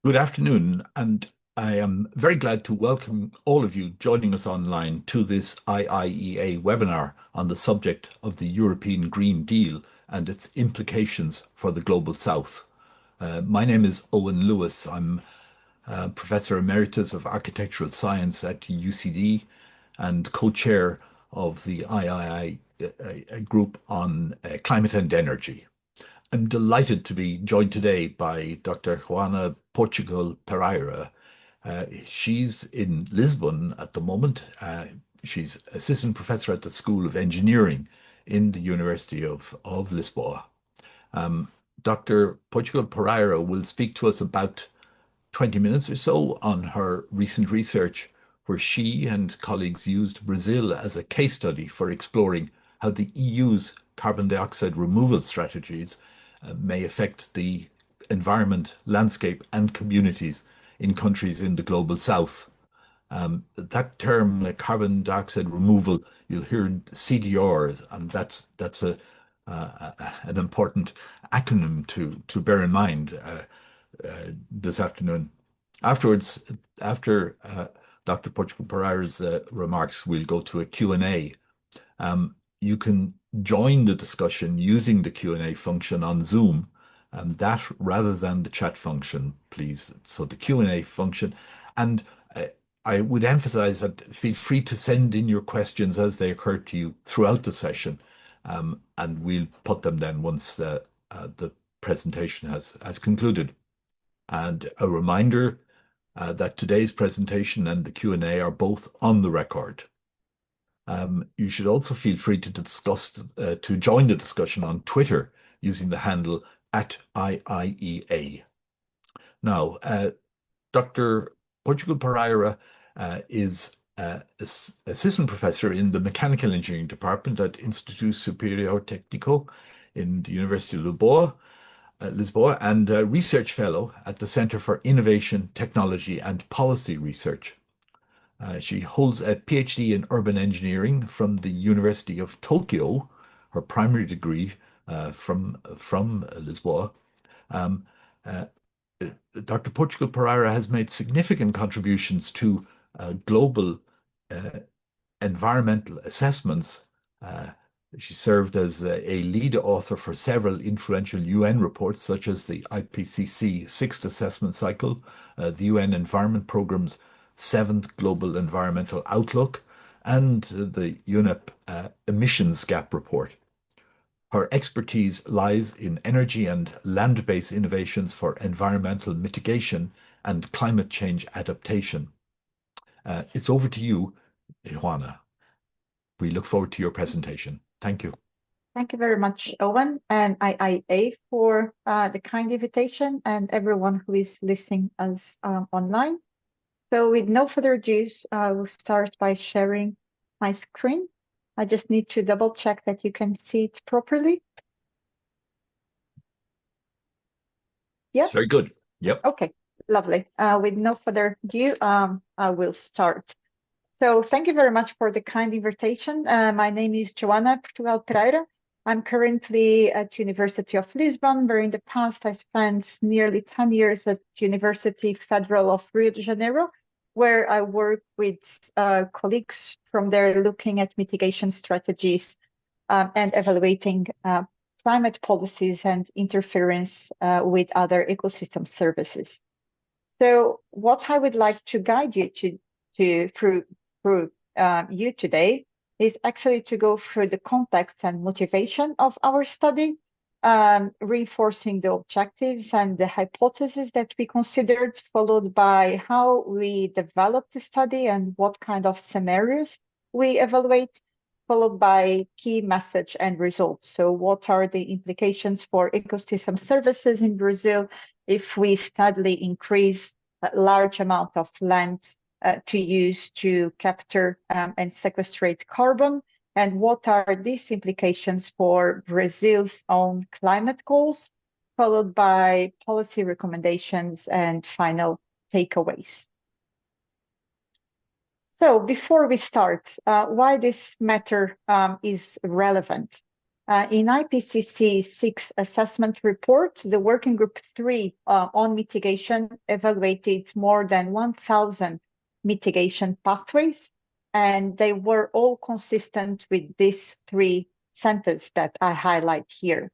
Good afternoon, and I am very glad to welcome all of you joining us online to this IIEA webinar on the subject of the European Green Deal and its implications for the Global South. My name is Owen Lewis. I'm Professor Emeritus of Architectural Science at UCD and co-chair of the IIEA group on climate and energy. I'm delighted to be joined today by Dr. Joana Portugal Pereira. She's in Lisbon at the moment. She's assistant professor at the School of Engineering in the University of Lisboa. Dr. Portugal Pereira will speak to us about 20 minutes or so on her recent research, where she and colleagues used Brazil as a case study for exploring how the EU's carbon dioxide removal strategies may affect the environment, landscape, and communities in countries in the global south. That term, carbon dioxide removal, you'll hear CDRs, and that's an important acronym to bear in mind this afternoon. Afterwards, after Dr. Portugal Pereira's remarks, we'll go to a Q&A. You can join the discussion using the Q&A function on Zoom, that rather than the chat function, please. So the Q&A function, and I would emphasize that feel free to send in your questions as they occur to you throughout the session, and we'll put them then once the presentation has concluded. And a reminder that today's presentation and the Q&A are both on the record. You should also feel free to join the discussion on Twitter using the handle @IIEA. Now, Dr. Portugal Pereira is assistant professor in the mechanical engineering department at Instituto Superior Técnico in the University of Lisboa, and a research fellow at the Center for Innovation, Technology and Policy Research. She holds a PhD in urban engineering from the University of Tokyo, her primary degree from Lisboa. Dr. Portugal Pereira has made significant contributions to global environmental assessments. She served as a lead author for several influential UN reports, such as the IPCC Sixth Assessment Cycle, the UN Environment Programme's Seventh Global Environmental Outlook, and the UNEP Emissions Gap Report. Her expertise lies in energy and land-based innovations for environmental mitigation and climate change adaptation. It's over to you, Joana. We look forward to your presentation. Thank you. Thank you very much, Owen, and IIEA for the kind invitation, and everyone who is listening us online. So with no further ado, I will start by sharing my screen. I just need to double check that you can see it properly. Yeah. It's very good. Yep. Okay, lovely. With no further ado, I will start. So thank you very much for the kind invitation. My name is Joana Portugal Pereira. I'm currently at University of Lisbon, where in the past I spent nearly 10 years at University Federal of Rio de Janeiro, where I work with colleagues from there looking at mitigation strategies and evaluating climate policies and interference with other ecosystem services. So what I would like to guide you through you today is actually to go through the context and motivation of our study, reinforcing the objectives and the hypotheses that we considered, followed by how we developed the study and what kind of scenarios we evaluate, followed by key message and results. So what are the implications for ecosystem services in Brazil if we steadily increase a large amount of land to use to capture and sequestrate carbon? And what are these implications for Brazil's own climate goals, followed by policy recommendations and final takeaways? So before we start, why this matter is relevant. In IPCC Sixth Assessment Report, the Working Group 3 on mitigation evaluated more than 1,000 mitigation pathways, and they were all consistent with these three centers that I highlight here.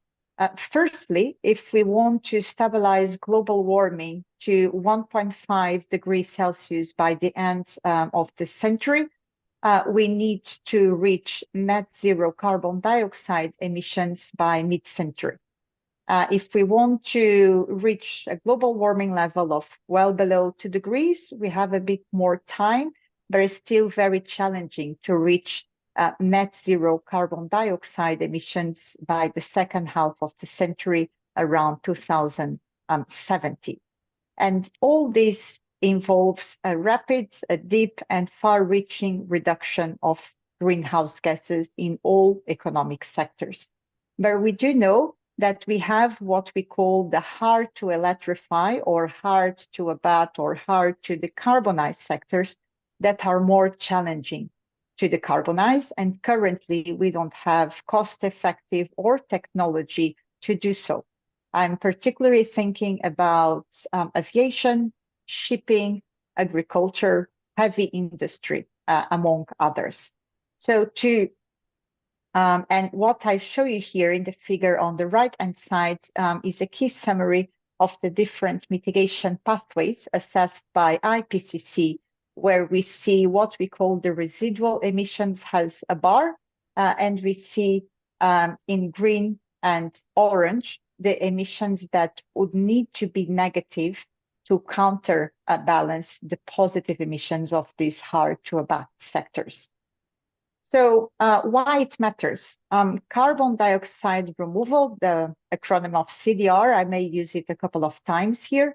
Firstly, if we want to stabilize global warming to 1.5 degrees Celsius by the end of the century, we need to reach net zero carbon dioxide emissions by mid-century. If we want to reach a global warming level of well below 2 degrees, we have a bit more time, but it's still very challenging to reach net zero carbon dioxide emissions by the second half of the century, around 2070. And all this involves a rapid, a deep, and far-reaching reduction of greenhouse gases in all economic sectors. But we do know that we have what we call the hard to electrify or hard to abate or hard to decarbonize sectors that are more challenging to decarbonize. And currently, we don't have cost-effective or technology to do so. I'm particularly thinking about aviation, shipping, agriculture, heavy industry, among others. So and what I show you here in the figure on the right-hand side is a key summary of the different mitigation pathways assessed by IPCC, where we see what we call the residual emissions has a bar, and we see in green and orange the emissions that would need to be negative to counterbalance the positive emissions of these hard to abate sectors. So why it matters? Carbon dioxide removal, the acronym of CDR, I may use it a couple of times here.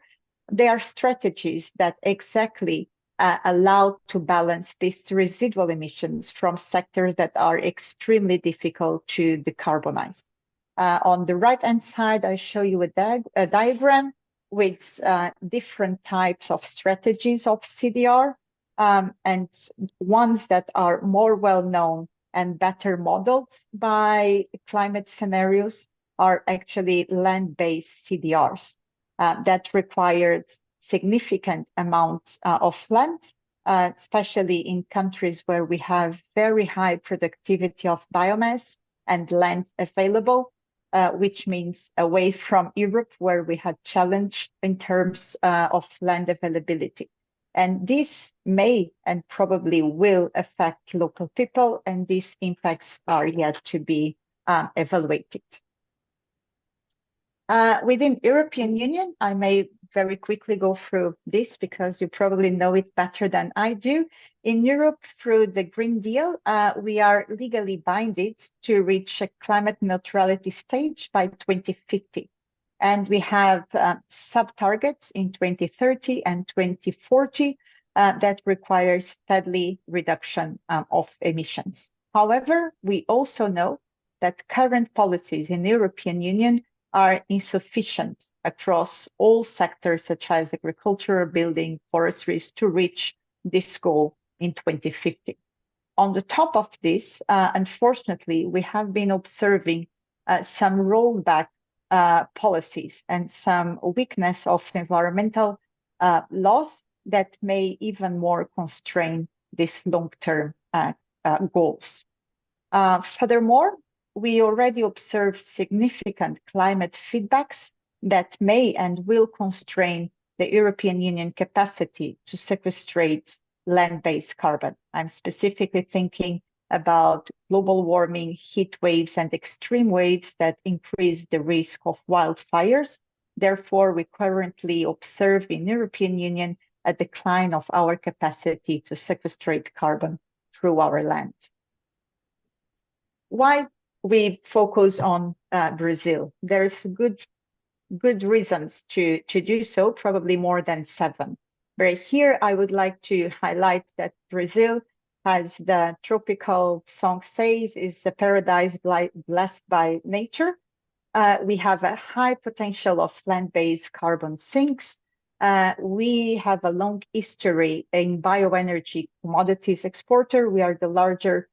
They are strategies that exactly allow to balance these residual emissions from sectors that are extremely difficult to decarbonize. On the right-hand side, I show you a diagram with different types of strategies of CDR, and ones that are more well-known and better modeled by climate scenarios are actually land-based CDRs that required significant amounts of land, especially in countries where we have very high productivity of biomass and land available, which means away from Europe, where we had challenge in terms of land availability. And this may and probably will affect local people, and these impacts are yet to be evaluated. Within European Union, I may very quickly go through this because you probably know it better than I do. In Europe, through the Green Deal, we are legally binded to reach a climate neutrality stage by 2050. And we have sub-targets in 2030 and 2040 that require steady reduction of emissions. However, we also know that current policies in the European Union are insufficient across all sectors, such as agriculture, building, forestry, to reach this goal in 2050. On the top of this, unfortunately, we have been observing some rollback policies and some weakness of environmental laws that may even more constrain these long-term goals. Furthermore, we already observe significant climate feedbacks that may and will constrain the European Union capacity to sequestrate land-based carbon. I'm specifically thinking about global warming, heat waves, and extreme waves that increase the risk of wildfires. Therefore, we currently observe in the European Union a decline of our capacity to sequestrate carbon through our land. Why we focus on Brazil? There's good reasons to do so, probably more than 7. But here I would like to highlight that Brazil, as the tropical song says, is a paradise blessed by nature. We have a high potential of land-based carbon sinks. We have a long history in bioenergy commodities exporter. We are the larger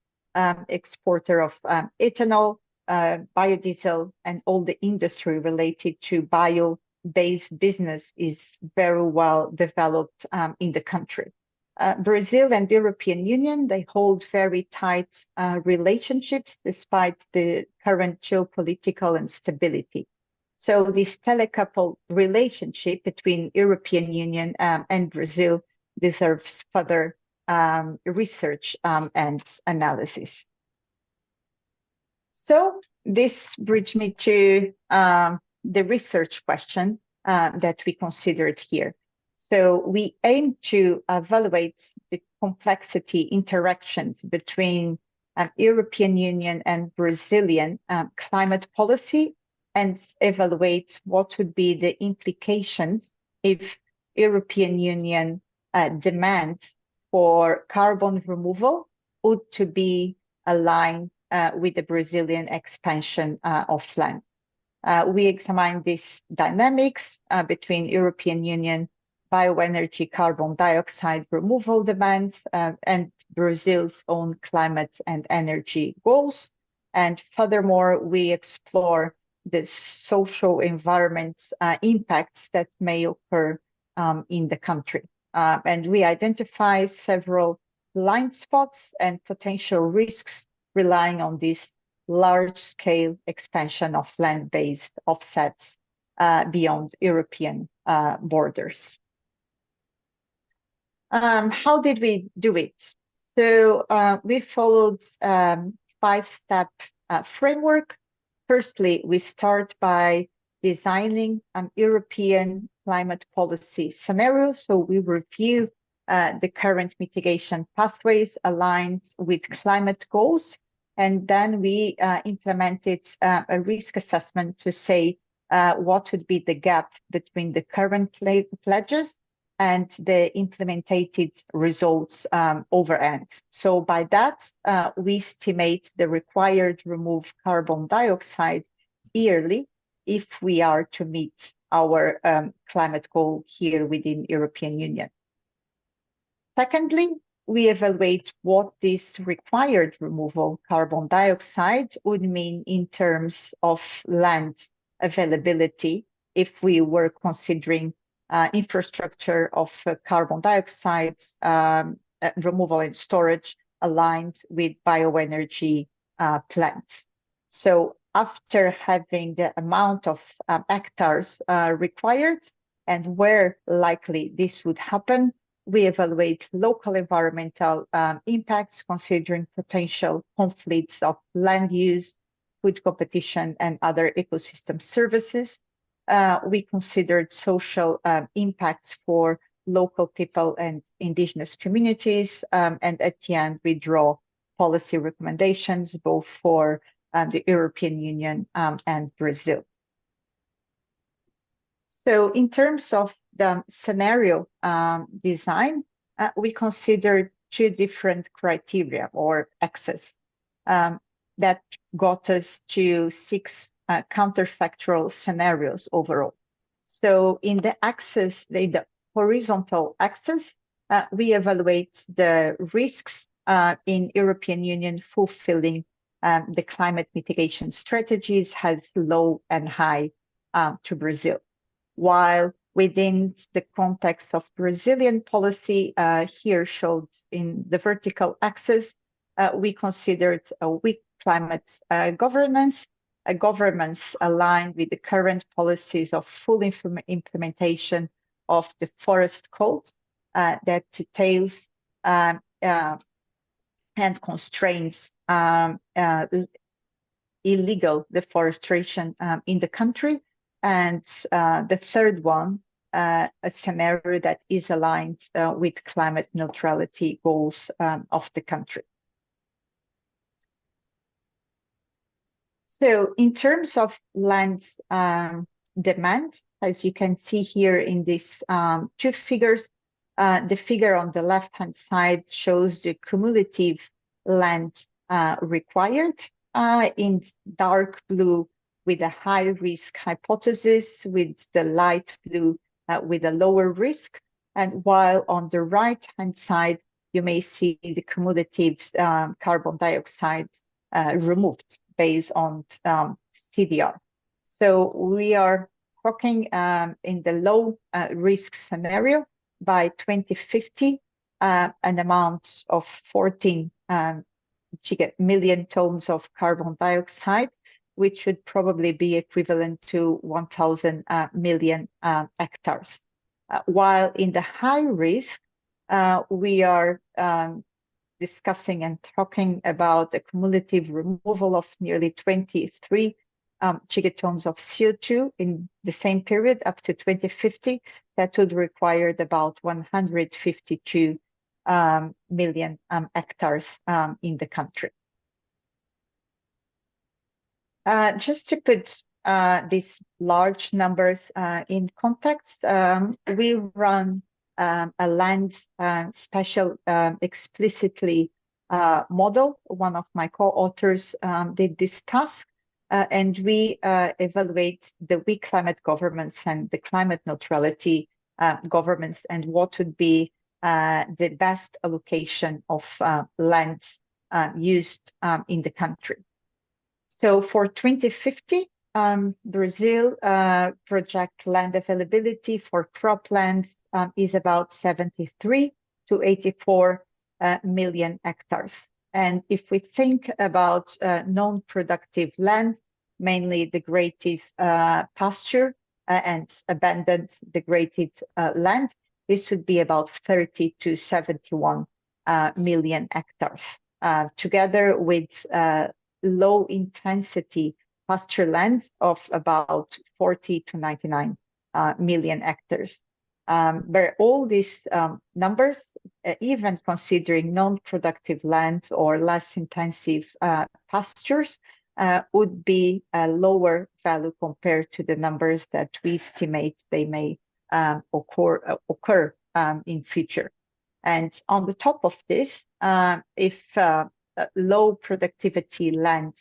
exporter of ethanol. biodiesel and all the industry related to bio-based business is very well developed in the country. Brazil and the European Union, they hold very tight relationships despite the current geopolitical instability. So this telecoupled relationship between European Union and Brazil deserves further research and analysis. So this brings me to the research question that we considered here. So we aim to evaluate the complexity interactions between European Union and Brazilian climate policy and evaluate what would be the implications if European Union demand for carbon removal would to be aligned with the Brazilian expansion of land. We examined these dynamics between European Union bioenergy carbon dioxide removal demands and Brazil's own climate and energy goals. And furthermore, we explore the social environment impacts that may occur in the country. And we identify several blind spots and potential risks relying on this large-scale expansion of land-based offsets beyond European borders. How did we do it? So we followed five-step framework. Firstly, we start by designing an European climate policy scenario. So we review the current mitigation pathways aligned with climate goals. And then we implemented a risk assessment to say what would be the gap between the current pledges and the implemented results over end. So by that, we estimate the required remove carbon dioxide yearly if we are to meet our climate goal here within European Union. Secondly, we evaluate what this required removal carbon dioxide would mean in terms of land availability if we were considering infrastructure of carbon dioxide removal and storage aligned with bioenergy plants. So after having the amount of hectares required and where likely this would happen, we evaluate local environmental impacts considering potential conflicts of land use, food competition, and other ecosystem services. We considered social impacts for local people and indigenous communities, and at the end we draw policy recommendations both for the European Union and Brazil. So in terms of the scenario design, we considered two different criteria or axes that got us to 6 counterfactual scenarios overall. So in the axis, the horizontal axis, we evaluate the risks in European Union fulfilling the climate mitigation strategies has low and high to Brazil. While within the context of Brazilian policy, here showed in the vertical axis, we considered a weak climate governance, a governance aligned with the current policies of full implementation of the forest code that details and constrains illegal deforestation in the country. And the third one, a scenario that is aligned with climate neutrality goals of the country. So in terms of land demand, as you can see here in these two figures, the figure on the left-hand side shows the cumulative land required in dark blue with a high risk hypothesis, with the light blue with a lower risk. And while on the right-hand side, you may see the cumulative carbon dioxide removed based on CDR. So we are talking in the low risk scenario by 2050, an amount of 14 million tons of carbon dioxide, which would probably be equivalent to 1,000 million hectares. While in the high risk, we are discussing and talking about a cumulative removal of nearly 23 gigatons of CO2 in the same period up to 2050. That would require about 152 million hectares in the country. Just to put these large numbers in context, we run a land spatial explicitly model. One of my co-authors did this task, and we evaluate the weak climate governments and the climate neutrality governments and what would be the best allocation of land used in the country. So for 2050, Brazil project land availability for cropland is about 73 to 84 million hectares. And if we think about non-productive land, mainly degraded pasture and abandoned degraded land, this would be about 30 to 71 million hectares, together with low intensity pasture lands of about 40 to 99 million hectares. But all these numbers, even considering non-productive land or less intensive pastures, would be a lower value compared to the numbers that we estimate they may occur in future. And on the top of this, if low productivity land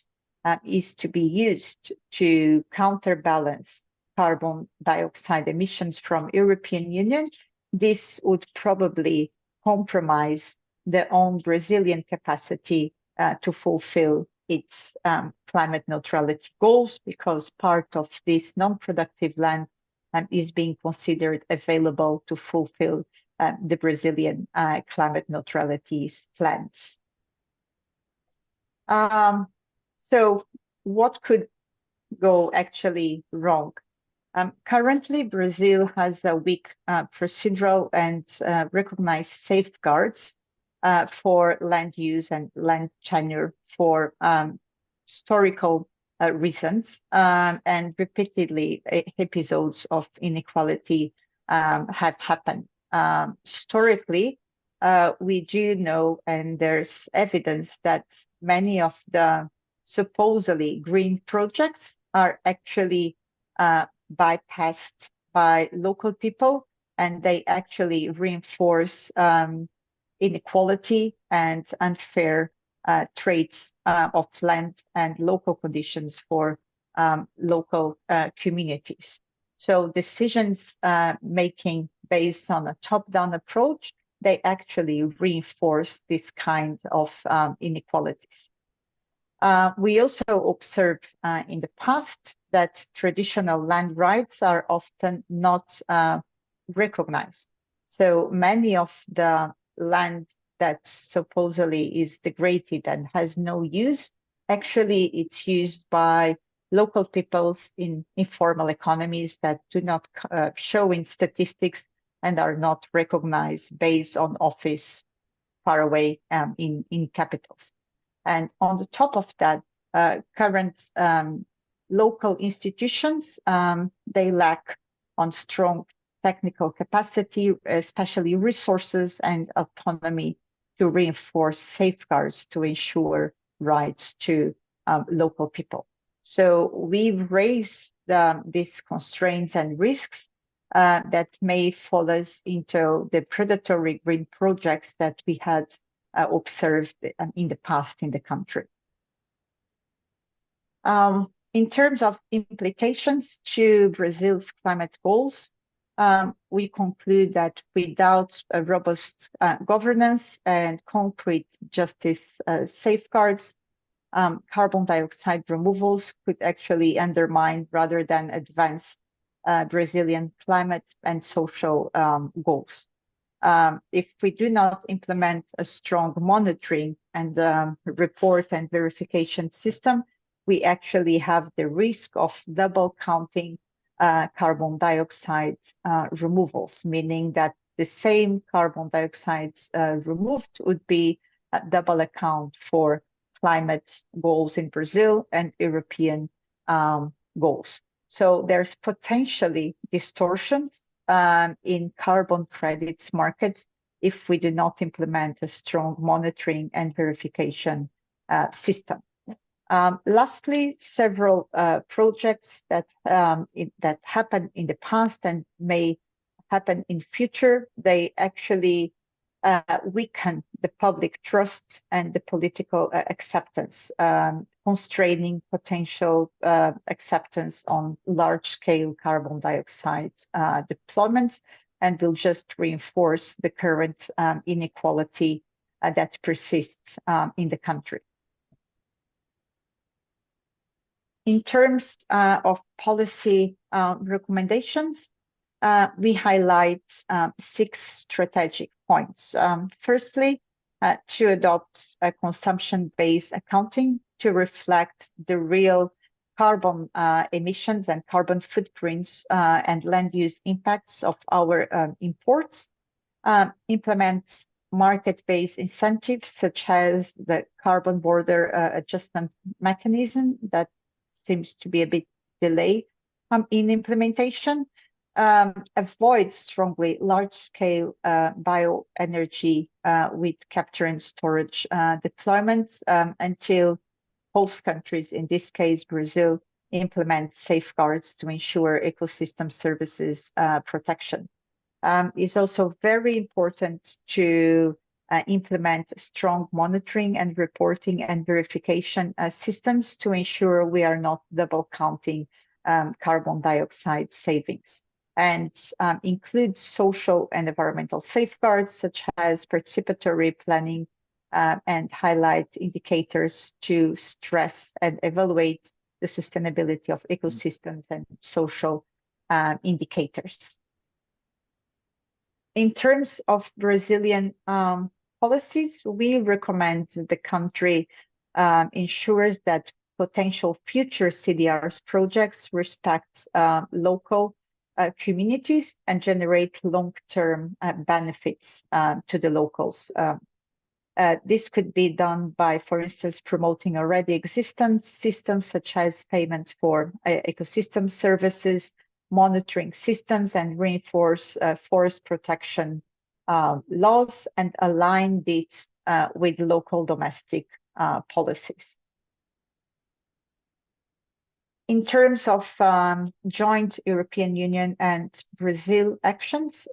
is to be used to counterbalance carbon dioxide emissions from European Union, this would probably compromise the own Brazilian capacity to fulfill its climate neutrality goals, because part of this non-productive land is being considered available to fulfill the Brazilian climate neutrality plans. So what could go actually wrong? Currently, Brazil has a weak procedural and recognized safeguards for land use and land tenure for historical reasons, and repeatedly episodes of inequality have happened. Historically, we do know, and there's evidence that many of the supposedly green projects are actually bypassed by local people, and they actually reinforce inequality and unfair traits of land and local conditions for local communities. So decisions making based on a top-down approach, they actually reinforce this kind of inequalities. We also observe in the past that traditional land rights are often not recognized. So many of the land that supposedly is degraded and has no use, actually it's used by local peoples in informal economies that do not show in statistics and are not recognized based on office far away in capitals. And on the top of that, current local institutions, they lack on strong technical capacity, especially resources and autonomy to reinforce safeguards to ensure rights to local people. So we've raised these constraints and risks that may fall us into the predatory green projects that we had observed in the past in the country. In terms of implications to Brazil's climate goals, we conclude that without a robust governance and concrete justice safeguards, carbon dioxide removals could actually undermine rather than advance Brazilian climate and social goals. If we do not implement a strong monitoring and report and verification system, we actually have the risk of double counting carbon dioxide removals, meaning that the same carbon dioxide removed would be a double account for climate goals in Brazil and European goals. So there's potentially distortions in carbon credits markets if we do not implement a strong monitoring and verification system. Lastly, several projects that happened in the past and may happen in future, they actually weaken the public trust and the political acceptance, constraining potential acceptance on large-scale carbon dioxide deployments, and will just reinforce the current inequality that persists in the country. In terms of policy recommendations, we highlight 6 strategic points. Firstly, to adopt a consumption-based accounting to reflect the real carbon emissions and carbon footprints and land use impacts of our imports, implement market-based incentives such as the carbon border adjustment mechanism that seems to be a bit delayed in implementation, avoid strongly large-scale bioenergy with capture and storage deployments until host countries, in this case Brazil, implement safeguards to ensure ecosystem services protection. It's also very important to implement strong monitoring and reporting and verification systems to ensure we are not double counting carbon dioxide savings, and include social and environmental safeguards such as participatory planning and highlight indicators to stress and evaluate the sustainability of ecosystems and social indicators. In terms of Brazilian policies, we recommend the country ensures that potential future CDRs projects respect local communities and generate long-term benefits to the locals. This could be done by, for instance, promoting already existent systems such as payments for ecosystem services, monitoring systems, and reinforce forest protection laws and align this with local domestic policies. In terms of joint European Union and Brazil actions,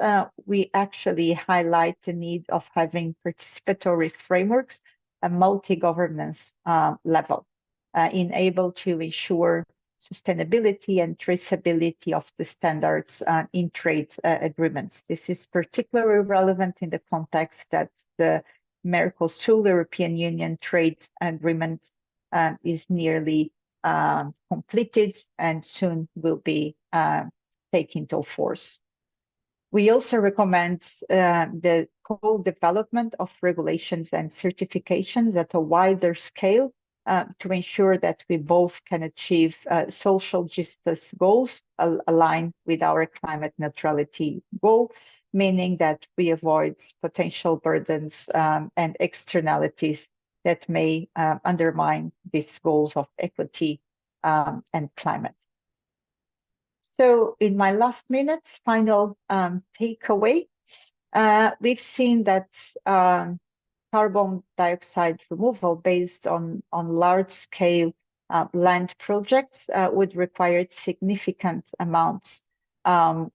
we actually highlight the need of having participatory frameworks at multi-governance level, able to ensure sustainability and traceability of the standards in trade agreements. This is particularly relevant in the context that the Mercosur European Union trade agreement is nearly completed and soon will be taken into force. We also recommend the co-development of regulations and certifications at a wider scale to ensure that we both can achieve social justice goals aligned with our climate neutrality goal, meaning that we avoid potential burdens and externalities that may undermine these goals of equity and climate. So in my last minutes, final takeaway, we've seen that carbon dioxide removal based on large-scale land projects would require significant amounts of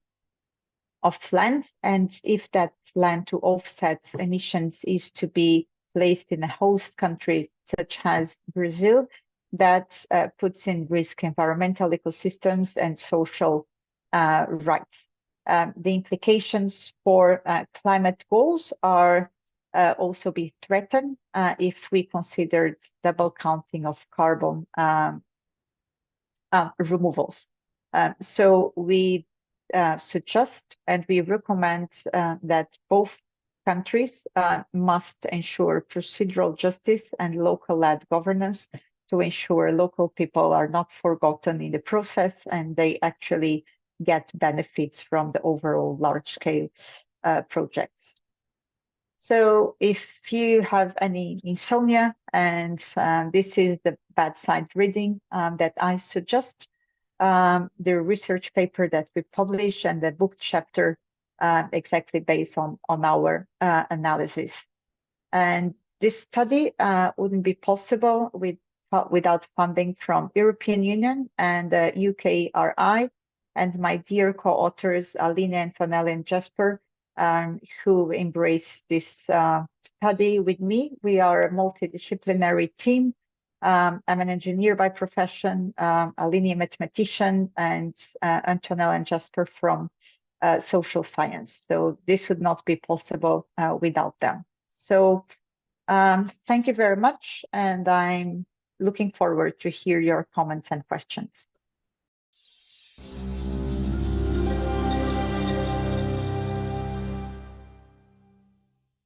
land, and if that land to offset emissions is to be placed in a host country such as Brazil, that puts in risk environmental ecosystems and social rights. The implications for climate goals are also be threatened if we considered double counting of carbon removals. So we suggest and we recommend that both countries must ensure procedural justice and local-led governance to ensure local people are not forgotten in the process and they actually get benefits from the overall large-scale projects. So if you have any insomnia, and this is the bedside reading that I suggest, the research paper that we published and the book chapter exactly based on our analysis. And this study wouldn't be possible without funding from European Union and UKRI, and my dear co-authors, Aline, Antonella, and Jasper, who embraced this study with me. We are a multidisciplinary team. I'm an engineer by profession, Aline a mathematician, and Antonella and Jasper from social science. So this would not be possible without them. So thank you very much, and I'm looking forward to hear your comments and questions.